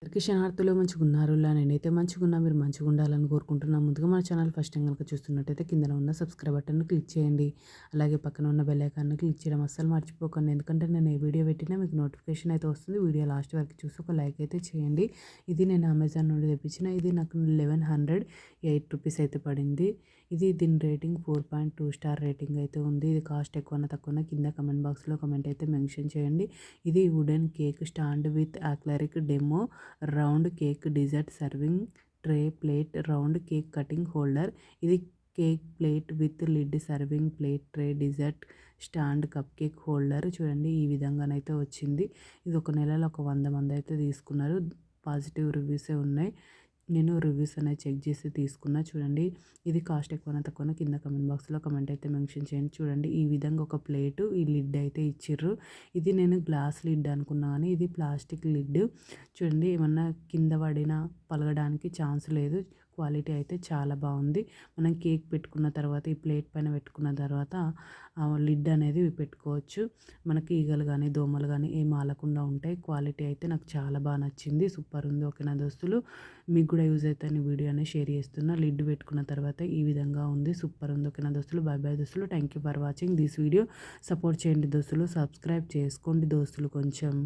అందరికీ శనార్థులు మంచిగున్నారులా నేనైతే మంచిగున్నా మీరు మంచిగా ఉండాలని కోరుకుంటున్నాను. ముందుగా మన ఛానల్ ఫస్ట్ టైం కనుక చూస్తున్నట్టయితే కిందన ఉన్న సబ్స్క్రైబ్ బటన్ను క్లిక్ చేయండి. అలాగే పక్కన ఉన్న బెల్ ఐకాన్ను క్లిక్ చేయడం అస్సలు మర్చిపోకండి. ఎందుకంటే నేను ఏ వీడియో పెట్టినా మీకు నోటిఫికేషన్ అయితే వస్తుంది. వీడియో లాస్ట్ వరకు చూసి ఒక లైక్ అయితే చేయండి. ఇది నేను అమెజాన్ నుండి తెప్పించిన, ఇది నాకు 1108 రూపీస్ అయితే పడింది. దీని రేటింగ్ 4.2 స్టార్ రేటింగ్ అయితే ఉంది. ఇది కాస్ట్ ఎక్కువన్నా తక్కువన్నా కింద కమెంట్ బాక్స్లో కమెంట్ అయితే మెన్షన్ చేయండి. ఇది wooden cake stand with acrylic demo round cake dessert serving tray plate round cake cutting holder. ఇది cake plate with lid serving plate tray dessert stand cupcake holder. చూడండి ఈ విధంగానైతే వచ్చింది. ఇది ఒక నెలలో ఒక 100 మంది అయితే తీసుకున్నారు. పాజిటివ్ రివ్యూసే ఉన్నాయి. నేను రివ్యూస్ అనేది చెక్ చేసి తీసుకున్నా. చూడండి ఇది కాస్ట్ ఎక్కువనా తక్కువనా కింద కమెంట్ బాక్స్లో కమెంట్ అయితే మెన్షన్ చేయండి. చూడండి ఈ విధంగా ఒక ప్లేటు ఈ లిడ్ అయితే ఇచ్చిర్రు. ఇది నేను గ్లాస్ లిడ్ అనుకున్నా కానీ ఇది ప్లాస్టిక్ లిడ్. చూడండి ఏమన్నా కింద పడినా పలగడానికి ఛాన్స్ లేదు. క్వాలిటీ అయితే చాలా బాగుంది. మనం కేక్ పెట్టుకున్న తర్వాత ఈ ప్లేట్ పైన పెట్టుకున్న తర్వాత లిడ్ అనేది పెట్టుకోవచ్చు. మనకి ఈగలు కానీ దోమలు కానీ ఏం ఆలకుండా ఉంటాయి. క్వాలిటీ అయితే నాకు చాలా బాగా నచ్చింది. సూపర్ ఉంది. ఓకేనా దోస్తులు, మీకు కూడా యూజ్ అవుతాయని వీడియో అనేది షేర్ చేస్తున్నా. లిడ్ పెట్టుకున్న తర్వాత ఈ విధంగా ఉంది. సూపర్ ఉంది. ఓకేనా దోస్తులు, బాయ్ బాయ్ దోస్తులు. Thank you for watching this video. Support చేయండి దోస్తులు, సబ్స్క్రైబ్ చేసుకోండి దోస్తులు కొంచెం.